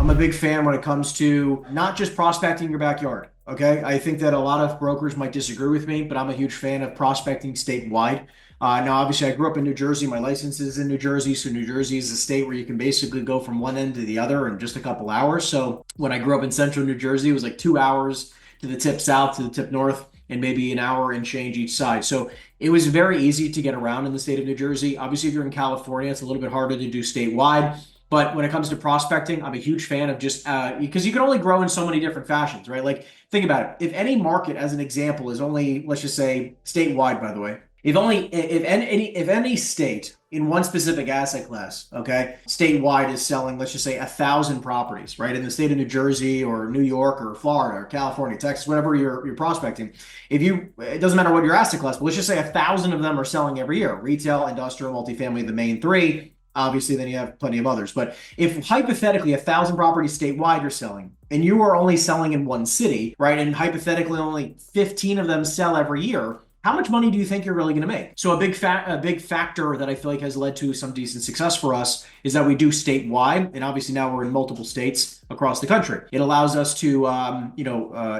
I'm a big fan when it comes to not just prospecting your backyard. Okay. I think that a lot of brokers might disagree with me, but I'm a huge fan of prospecting statewide. Now, obviously, I grew up in New Jersey. My license is in New Jersey. So, New Jersey is a state where you can basically go from one end to the other in just a couple hours. So, when I grew up in central New Jersey, it was like 2 hours to the tip south, to the tip north, and maybe an hour and change each side. So, it was very easy to get around in the state of New Jersey. Obviously, if you're in California, it's a little bit harder to do statewide. But when it comes to prospecting, I'm a huge fan of just because you can only grow in so many different fashions, right? Like, think about it. If any market, as an example, is only, let's just say, statewide, by the way, if any state in one specific asset class, okay, statewide is selling, let's just say, 1,000 properties, right? In the state of New Jersey or New York or Florida or California, Texas, whatever you're prospecting, it doesn't matter what your asset class, but let's just say 1,000 of them are selling every year: retail, industrial, multifamily, the main three. Obviously, then you have plenty of others. But if hypothetically 1,000 properties statewide are selling, and you are only selling in one city, right, and hypothetically only 15 of them sell every year, how much money do you think you're really going to make? So a big factor that I feel like has led to some decent success for us is that we do statewide, and obviously now we're in multiple states across the country. It allows us to,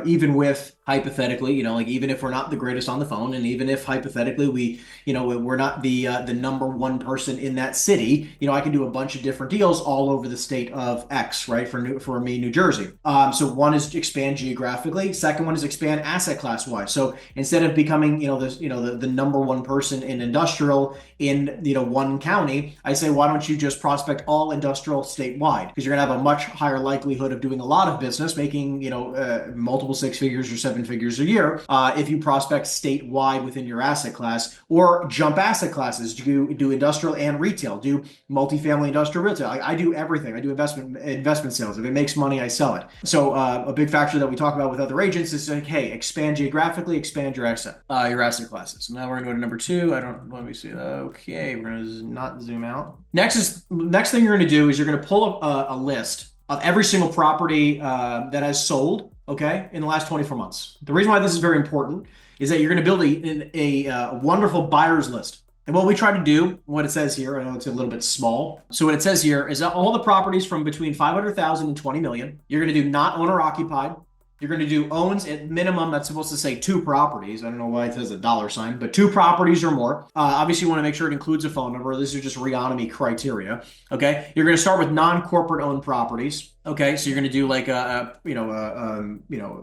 even with hypothetically, like even if we're not the greatest on the phone, and even if hypothetically we're not the number one person in that city, I can do a bunch of different deals all over the state of X, right? For me, New Jersey. So one is expand geographically. Second one is expand asset class wise. So instead of becoming, the number one person in industrial in, one county, I say, why don't you just prospect all industrial statewide? Because you're going to have a much higher likelihood of doing a lot of business, making, multiple six figures or seven figures a year, if you prospect statewide within your asset class, or jump asset classes. Do industrial and retail, do multifamily, industrial, retail. I do everything. I do investment sales. If it makes money, I sell it. So a big factor that we talk about with other agents is like, hey, expand geographically, expand your asset classes. Now we're gonna go to number two. Let me see. Okay, we're gonna not zoom out. Next thing you're gonna do is you're gonna pull up a list of every single property that has sold, okay, in the last 24 months. The reason why this is very important is that you're going to build a wonderful buyer's list. And what we try to do, what it says here, I know it's a little bit small. So what it says here is that all the properties from between 500,000 and 20 million, you're going to do not owner occupied. You're going to do owns at minimum. That's supposed to say 2 properties. I don't know why it says a $sign, but 2 properties or more. Obviously, you want to make sure it includes a phone number. These are just Reonomy criteria. Okay. You're going to start with non-corporate owned properties. Okay. So you're going to do like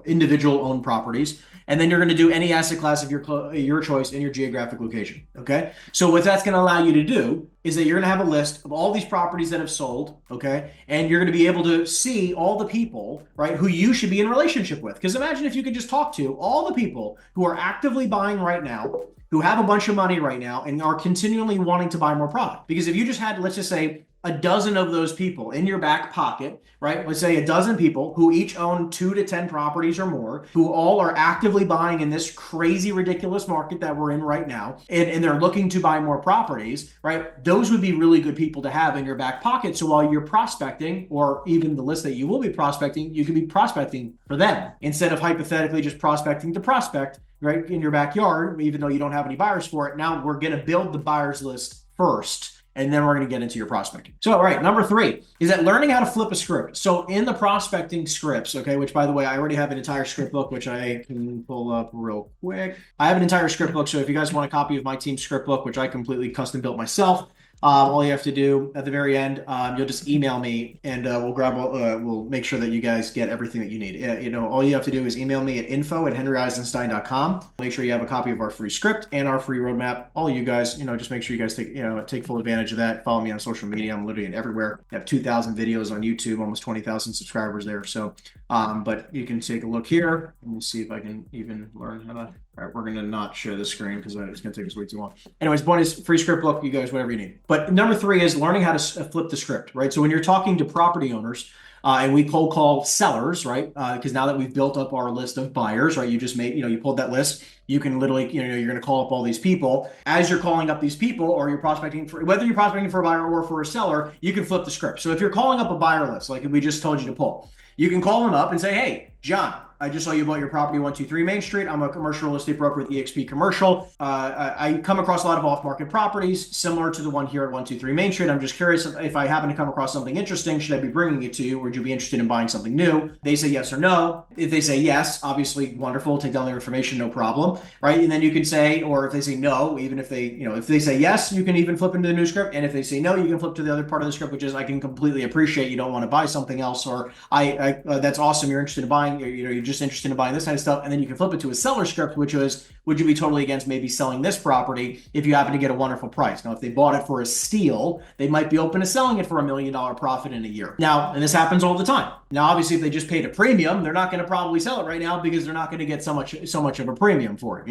individual owned properties. And then you're going to do any asset class of your choice in your geographic location. Okay. So what that's going to allow you to do is that you're going to have a list of all these properties that have sold. Okay. And you're going to be able to see all the people, right, who you should be in relationship with. Because imagine if you could just talk to all the people who are actively buying right now, who have a bunch of money right now, and are continually wanting to buy more product. Because if you just had, let's just say, a dozen of those people in your back pocket, right? Let's say a dozen people who each own 2 to 10 properties or more, who all are actively buying in this crazy, ridiculous market that we're in right now, and they're looking to buy more properties, right? Those would be really good people to have in your back pocket. So while you're prospecting, or even the list that you will be prospecting, you can be prospecting for them instead of hypothetically just prospecting to prospect, right, in your backyard, even though you don't have any buyers for it. Now we're going to build the buyers list first, and then we're going to get into your prospecting. So, all right, number 3 is that learning how to flip a script. So in the prospecting scripts, okay, which by the way, I already have an entire script book, which I can pull up real quick. I have an entire script book. So if you guys want a copy of my team's script book, which I completely custom built myself, all you have to do at the very end, you'll just email me, and we'll make sure that you guys get everything that you need. All you have to do is email me at info@henryeisenstein.com. Make sure you have a copy of our free script and our free roadmap. All you guys, just make sure you guys take full advantage of that. Follow me on social media. I'm literally everywhere. I have 2,000 videos on YouTube, almost 20,000 subscribers there. So, but you can take a look here, and we'll see if I can even learn how to. All right, we're going to not share the screen because it's going to take us way too long. Anyways, point is free script book, you guys, whatever you need. But number 3 is learning how to flip the script, right? So when you're talking to property owners, and we cold call sellers, right? Because now that we've built up our list of buyers, right? You just made, you pulled that list. You can literally, you're going to call up all these people. As you're calling up these people, or you're prospecting for, whether you're prospecting for a buyer or for a seller, you can flip the script. So if you're calling up a buyer list, like we just told you to pull, you can call them up and say, hey, John, I just saw you bought your property 123 Main Street. I'm a commercial real estate broker with EXP Commercial. I come across a lot of off-market properties similar to the one here at 123 Main Street. I'm just curious if I happen to come across something interesting, should I be bringing it to you, or would you be interested in buying something new? They say yes or no. If they say yes, obviously wonderful, take down their information, no problem, right? And then you can say, or if they say no, even if they, if they say yes, you can even flip into the new script. And if they say no, you can flip to the other part of the script, which is, I can completely appreciate you don't want to buy something else, or that's awesome, you're interested in buying, you're just interested in buying this kind of stuff. And then you can flip it to a seller script, which is, would you be totally against maybe selling this property if you happen to get a wonderful price? Now, if they bought it for a steal, they might be open to selling it for $1 million profit in a year. Now, and this happens all the time. Now, obviously, if they just paid a premium, they're not going to probably sell it right now because they're not going to get so much of a premium for it,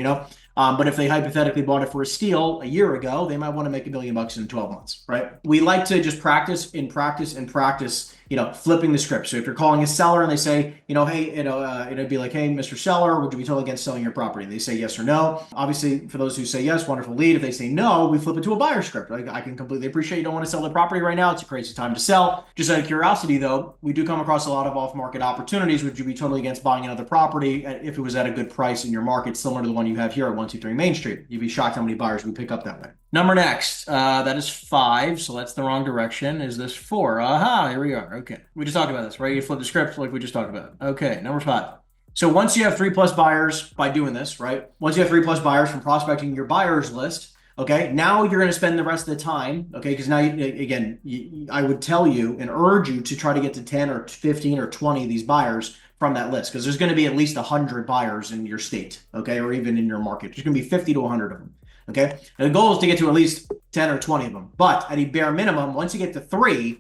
But if they hypothetically bought it for a steal a year ago, they might want to make $1 million in 12 months, right? We like to just practice, flipping the script. So if you're calling a seller and they say, hey, it'd be like, hey, Mr. Seller, would you be totally against selling your property? They say yes or no. Obviously, for those who say yes, wonderful lead. If they say no, we flip it to a buyer script. Like, I can completely appreciate you don't want to sell the property right now. It's a crazy time to sell. Just out of curiosity, though, we do come across a lot of off-market opportunities. Would you be totally against buying another property if it was at a good price in your market, similar to the one you have here at 123 Main Street? You'd be shocked how many buyers we pick up that way. Number next, that is 5, so that's the wrong direction. Is this 4? Aha, here we are. Okay, we just talked about this, right? You flip the script like we just talked about. Okay, number 5. So once you have 3+ buyers by doing this, right? Once you have 3+ buyers from prospecting your buyers list, okay, now you're going to spend the rest of the time, okay, because now, I would tell you and urge you to try to get to 10 or 15 or 20 of these buyers from that list, because there's going to be at least 100 buyers in your state, okay, or even in your market. There's going to be 50 to 100 of them. Okay. And the goal is to get to at least 10 or 20 of them. But at a bare minimum, once you get to 3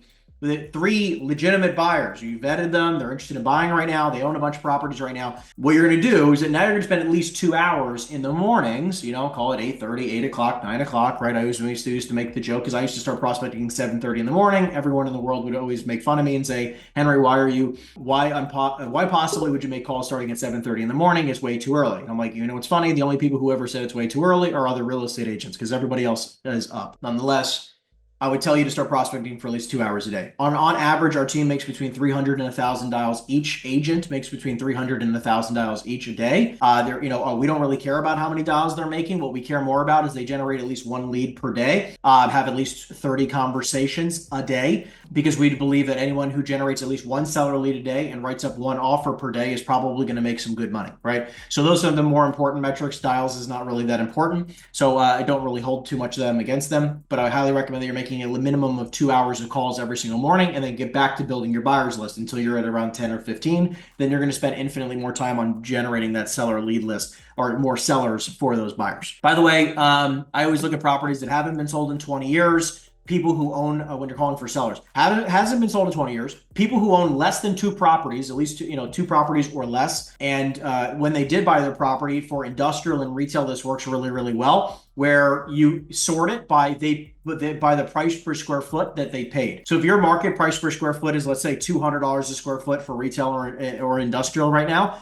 legitimate buyers, you vetted them, they're interested in buying right now, they own a bunch of properties right now. What you're going to do is that now you're going to spend at least 2 hours in the mornings, call it 8:30, 8 o'clock, 9 o'clock, right? I used to make the joke, because I used to start prospecting 7:30 in the morning. Everyone in the world would always make fun of me and say, Henry, why possibly would you make calls starting at 7:30 in the morning? It's way too early. And I'm like, it's funny. The only people who ever said it's way too early are other real estate agents, because everybody else is up. Nonetheless, I would tell you to start prospecting for at least 2 hours a day. On average, our team makes between 300 and 1,000 dials. Each agent makes between 300 and 1,000 dials each a day. We don't really care about how many dials they're making. What we care more about is they generate at least 1 lead per day, have at least 30 conversations a day, because we believe that anyone who generates at least 1 seller lead a day and writes up 1 offer per day is probably going to make some good money, right? So those are the more important metrics. Dials is not really that important. So I don't really hold too much of them against them, but I highly recommend that you're making a minimum of 2 hours of calls every single morning, and then get back to building your buyers list until you're at around 10 or 15. Then you're going to spend infinitely more time on generating that seller lead list, or more sellers for those buyers. By the way, I always look at properties that haven't been sold in 20 years. People who own, when you're calling for sellers, hasn't been sold in 20 years. People who own less than 2 properties, at least 2 properties or less. And when they did buy their property for industrial and retail, this works really, really well, where you sort it by the price per square foot that they paid. So if your market price per square foot is, let's say, $200 a square foot for retail or industrial right now,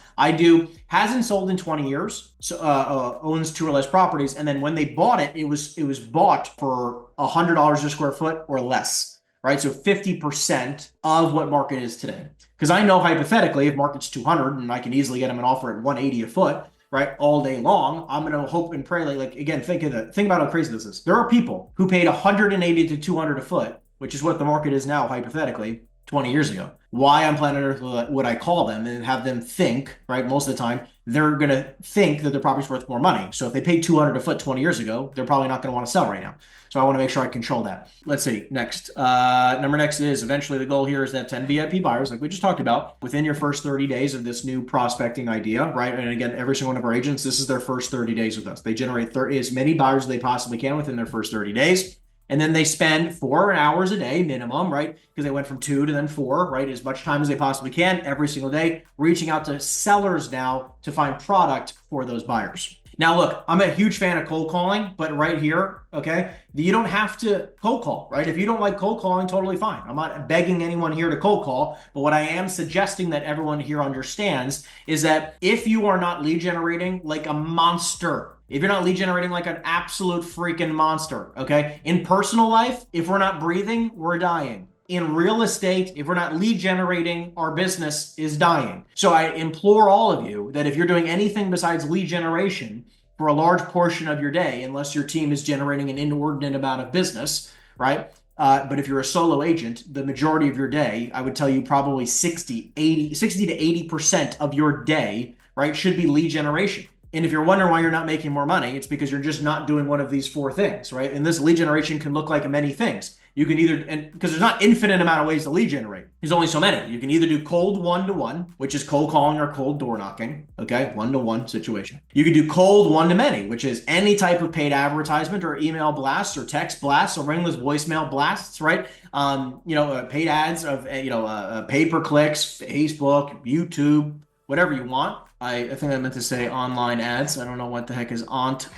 hasn't sold in 20 years, so owns 2 or less properties, and then when they bought it, it was bought for $100 a square foot or less, right? So 50% of what market is today. Because I know hypothetically, if market's 200 and I can easily get them an offer at 180 a foot, right, all day long, I'm going to hope and pray. Like again, think about how crazy this is. There are people who paid 180 to 200 a foot, which is what the market is now, hypothetically, 20 years ago. Why on planet Earth would I call them and have them think, right? Most of the time, they're going to think that their property's worth more money. So if they paid 200 a foot 20 years ago, they're probably not going to want to sell right now. So I want to make sure I control that. Let's see. Next. Number next is, eventually the goal here is to have 10 VIP buyers, like we just talked about, within your first 30 days of this new prospecting idea, right? And again, every single one of our agents, this is their first 30 days with us. They generate as many buyers as they possibly can within their first 30 days. And then they spend 4 hours a day minimum, right? Because they went from 2 to then 4, right? As much time as they possibly can every single day, reaching out to sellers now to find product for those buyers. Now, look, I'm a huge fan of cold calling, but right here, okay, you don't have to cold call, right? If you don't like cold calling, totally fine. I'm not begging anyone here to cold call, but what I am suggesting that everyone here understands is that if you are not lead generating like a monster, if you're not lead generating like an absolute freaking monster, okay? In personal life, if we're not breathing, we're dying. in real estate, if we're not lead generating, our business is dying. So I implore all of you that if you're doing anything besides lead generation for a large portion of your day, unless your team is generating an inordinate amount of business, right? But if you're a solo agent, the majority of your day, I would tell you probably 60 to 80% of your day, right, should be lead generation. And if you're wondering why you're not making more money, it's because you're just not doing one of these four things, right? And this lead generation can look like many things. You can either, and because there's not infinite amount of ways to lead generate. There's only so many. You can either do cold one-to-one, which is cold calling or cold door knocking, okay? One-to-one situation. You can do cold one-to-many, which is any type of paid advertisement or email blasts or text blasts or ringless voicemail blasts, right? Paid ads of, pay-per-clicks, Facebook, YouTube, whatever you want. I think I meant to say online ads. I don't know what the heck is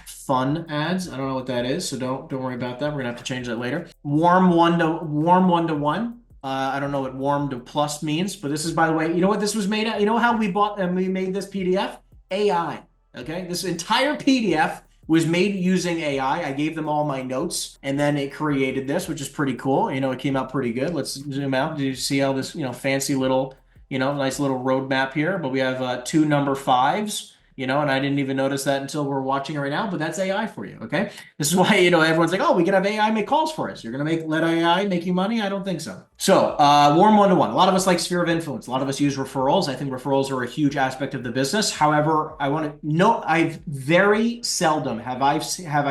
fun ads. I don't know what that is, so don't worry about that. We're gonna have to change that later. Warm one to one. I don't know what warm to plus means, but this is, by the way, you know what this was made of? You know how we bought and we made this PDF? AI. Okay, this entire PDF was made using AI. I gave them all my notes, and then it created this, which is pretty cool. It came out pretty good. Let's zoom out. Do you see how this, fancy little, nice little roadmap here? But we have 2 number 5s. And I didn't even notice that until we're watching it right now, but that's AI for you, okay? This is why, everyone's like, oh, we can have AI make calls for us. You're going to let AI make you money? I don't think so. So, warm one-to-one. A lot of us like sphere of influence. A lot of us use referrals. I think referrals are a huge aspect of the business. However, I want to note, I've very seldom have I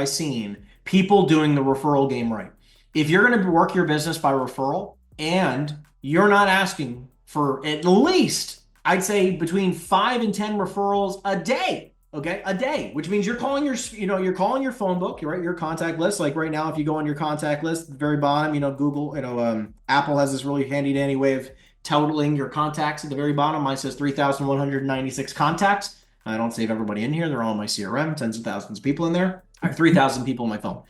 seen people doing the referral game right. If you're going to work your business by referral and you're not asking for at least, I'd say, between 5 and 10 referrals a day, okay? A day, which means you're calling you're calling your phone book, right? Your contact list. Like right now, if you go on your contact list, at the very bottom, Google, Apple has this really handy dandy way of totaling your contacts at the very bottom. Mine says 3,196 contacts. I don't save everybody in here. They're all in my CRM, tens of thousands of people in there. I have 3,000 people on my phone.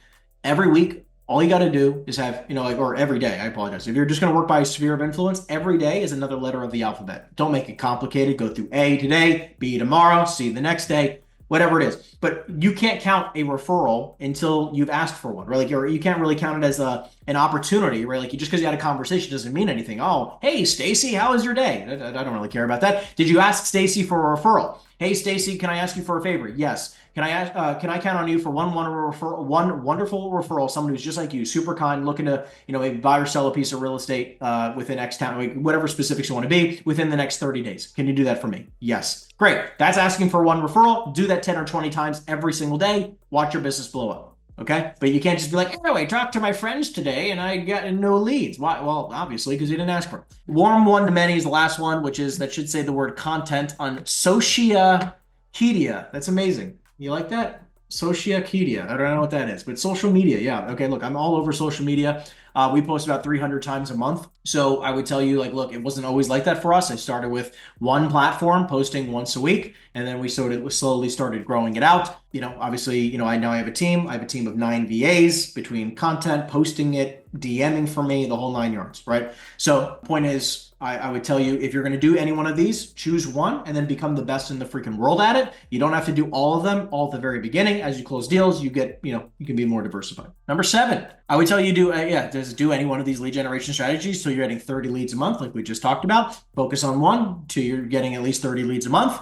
Every week, all you got to do is have, or every day, I apologize. If you're just going to work by a sphere of influence, every day is another letter of the alphabet. Don't make it complicated. Go through A today, B tomorrow, C the next day, whatever it is. But you can't count a referral until you've asked for one, right? Like, you can't really count it as an opportunity, right? Like, just because you had a conversation doesn't mean anything. Oh, hey, Stacy, how was your day? I don't really care about that. Did you ask Stacy for a referral? Hey, Stacy, can I ask you for a favor? Yes. Can I count on you for one wonderful referral, someone who's just like you, super kind, looking to, maybe buy or sell a piece of real estate within X time, whatever specifics you want to be, within the next 30 days. Can you do that for me? Yes. Great. That's asking for one referral. Do that 10 or 20 times every single day. Watch your business blow up. Okay? But you can't just be like, anyway, talk to my friends today and I got no leads. Why? Well, obviously, because you didn't ask for it. Warm one-to-many is the last one, that should say the word content on social media. That's amazing. You like that? Social media. I don't know what that is, but social media. Yeah. Okay. Look, I'm all over social media. We post about 300 times a month. So I would tell you, look, it wasn't always like that for us. I started with one platform posting once a week, and then we slowly started growing it out. Obviously, I now have a team. I have a team of 9 VAs between content, posting it, DMing for me, the whole 9 yards, right? So point is, I would tell you, if you're going to do any one of these, choose one and then become the best in the freaking world at it. You don't have to do all of them all at the very beginning. As you close deals, you get, you can be more diversified. Number 7, I would tell you do any one of these lead generation strategies. So you're getting 30 leads a month, like we just talked about. Focus on one. 2, you're getting at least 30 leads a month.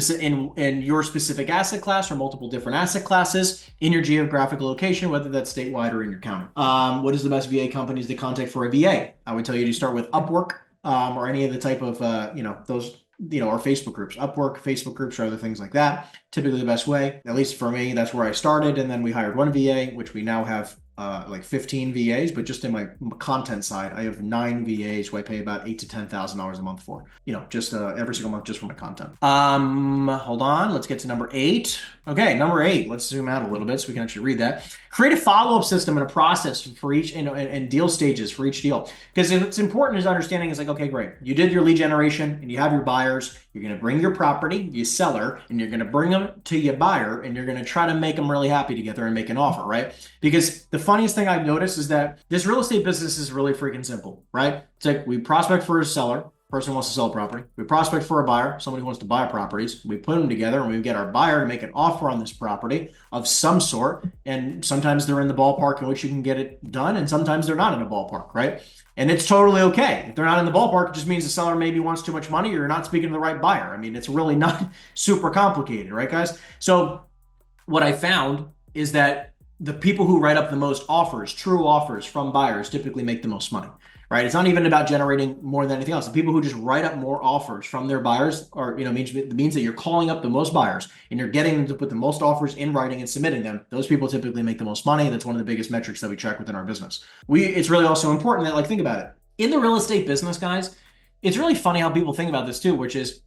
In your specific asset class or multiple different asset classes in your geographical location, whether that's statewide or in your county. What is the best VA companies to contact for a VA? I would tell you to start with Upwork. Or any of the type of, those, or Facebook groups. Upwork, Facebook groups, or other things like that. Typically the best way, at least for me, that's where I started. And then we hired one VA, which we now have 15 VAs, but just in my content side, I have 9 VAs who I pay about $8,000 to $10,000 a month for, just every single month, just for my content. Hold on, let's get to number 8. Okay, number 8, let's zoom out a little bit so we can actually read that. Create a follow-up system and a process for each, and deal stages for each deal. Because it's important is understanding is like, okay, great. You did your lead generation and you have your buyers. You're going to bring your property, your seller, and you're going to bring them to your buyer, and you're going to try to make them really happy together and make an offer, right? Because the funniest thing I've noticed is that this real estate business is really freaking simple, right? It's like we prospect for a seller. person who wants to sell a property. We prospect for a buyer, somebody who wants to buy properties. We put them together and we get our buyer to make an offer on this property of some sort. And sometimes they're in the ballpark in which you can get it done, and sometimes they're not in a ballpark, right? And it's totally okay. If they're not in the ballpark, it just means the seller maybe wants too much money or you're not speaking to the right buyer. I mean, it's really not super complicated, right, guys? So what I found is that the people who write up the most offers, true offers from buyers, typically make the most money, right? It's not even about generating more than anything else. The people who just write up more offers from their buyers are, means that you're calling up the most buyers and you're getting them to put the most offers in writing and submitting them. Those people typically make the most money. That's one of the biggest metrics that we track within our business. It's really also important that, like, think about it. In the real estate business, guys, it's really funny how people think about this too, which is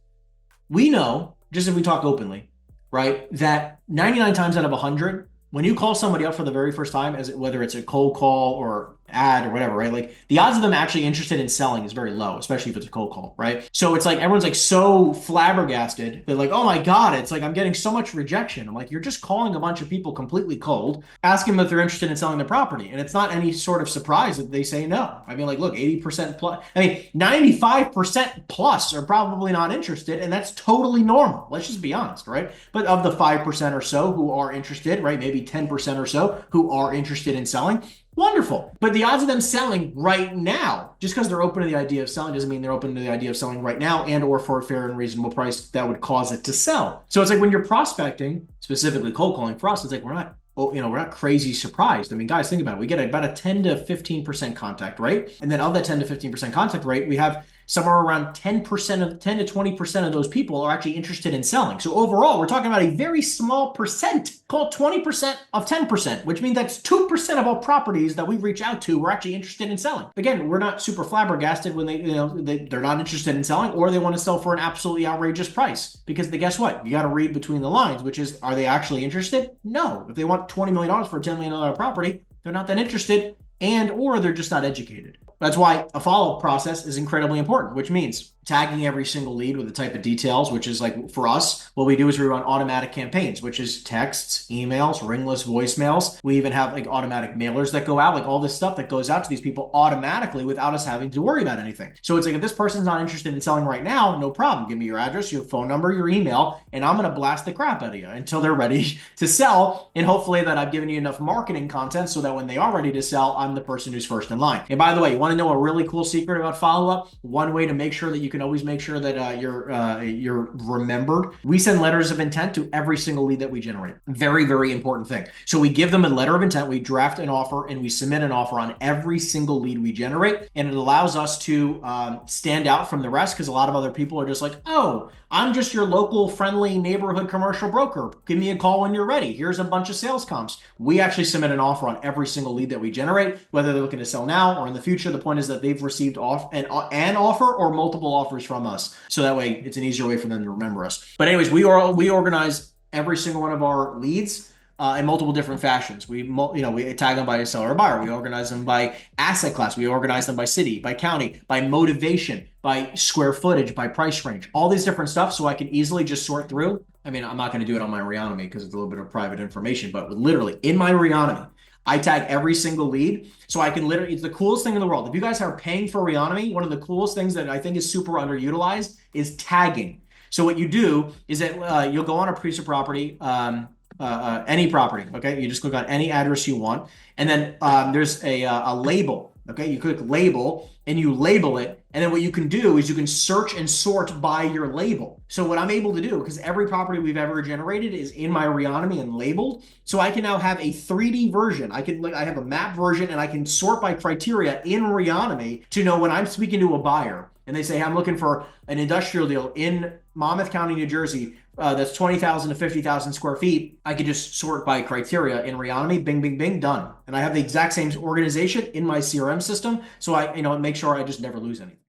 we know, just if we talk openly, right, that 99 times out of 100, when you call somebody up for the very first time, whether it's a cold call or ad or whatever, right? Like the odds of them actually interested in selling is very low, especially if it's a cold call, right? So it's like everyone's like so flabbergasted. They're like, oh my God, it's like I'm getting so much rejection. I'm like, you're just calling a bunch of people completely cold, asking them if they're interested in selling the property. And it's not any sort of surprise that they say no. I mean, like, look, 80% plus, 95% plus are probably not interested. And that's totally normal. Let's just be honest, right? But of the 5% or so who are interested, right? Maybe 10% or so who are interested in selling, wonderful. But the odds of them selling right now, just because they're open to the idea of selling, doesn't mean they're open to the idea of selling right now and or for a fair and reasonable price that would cause it to sell. So it's like when you're prospecting, specifically cold calling for us, it's like we're not crazy surprised. I mean, guys, think about it. We get about a 10 to 15% contact rate. And then of that 10 to 15% contact rate, we have somewhere around 10 to 20% of those people are actually interested in selling. So overall, we're talking about a very small percent, called 20% of 10%, which means that's 2% of all properties that we reach out to we're actually interested in selling. Again, we're not super flabbergasted when they're not interested in selling or they want to sell for an absolutely outrageous price. Because guess what? You got to read between the lines, which is, are they actually interested? No. If they want $20 million for a $10 million property, they're not that interested, and or they're just not educated. That's why a follow-up process is incredibly important, which means tagging every single lead with the type of details, which is like for us, what we do is we run automatic campaigns, which is texts, emails, ringless voicemails. We even have like automatic mailers that go out, like all this stuff that goes out to these people automatically without us having to worry about anything. So it's like, if this person's not interested in selling right now, no problem. Give me your address, your phone number, your email, and I'm going to blast the crap out of you until they're ready to sell. And hopefully that I've given you enough marketing content so that when they are ready to sell, I'm the person who's first in line. And by the way, you want to know a really cool secret about follow-up? One way to make sure that you can always make sure that you're remembered. We send letters of intent to every single lead that we generate. Very, very important thing. So we give them a letter of intent, we draft an offer, and we submit an offer on every single lead we generate. And it allows us to stand out from the rest, because a lot of other people are just like, oh, I'm just your local friendly neighborhood commercial broker. Give me a call when you're ready. Here's a bunch of sales comps. We actually submit an offer on every single lead that we generate, whether they're looking to sell now or in the future. The point is that they've received an offer or multiple offers from us. So that way it's an easier way for them to remember us. But anyways, we organize every single one of our leads in multiple different fashions. We tag them by a seller or buyer. We organize them by asset class. We organize them by city, by county, by motivation, by square footage, by price range, all these different stuff. So I can easily just sort through. I mean, I'm not going to do it on my Reonomy because it's a little bit of private information, but literally in my Reonomy, I tag every single lead. So I can literally, it's the coolest thing in the world. If you guys are paying for Reonomy, one of the coolest things that I think is super underutilized is tagging. So what you do is that you'll go on a piece of property, any property, okay? You just click on any address you want. And then there's a label, okay? You click label and you label it. And then what you can do is you can search and sort by your label. So what I'm able to do, because every property we've ever generated is in my Reonomy and labeled, so I can now have a 3D version. I have a map version, and I can sort by criteria in Reonomy to know when I'm speaking to a buyer and they say, hey, I'm looking for an industrial deal in Monmouth County, New Jersey, that's 20,000 to 50,000 square feet. I could just sort by criteria in Reonomy, bing, bing, bing, done. And I have the exact same organization in my CRM system. So I make sure I just never lose anything.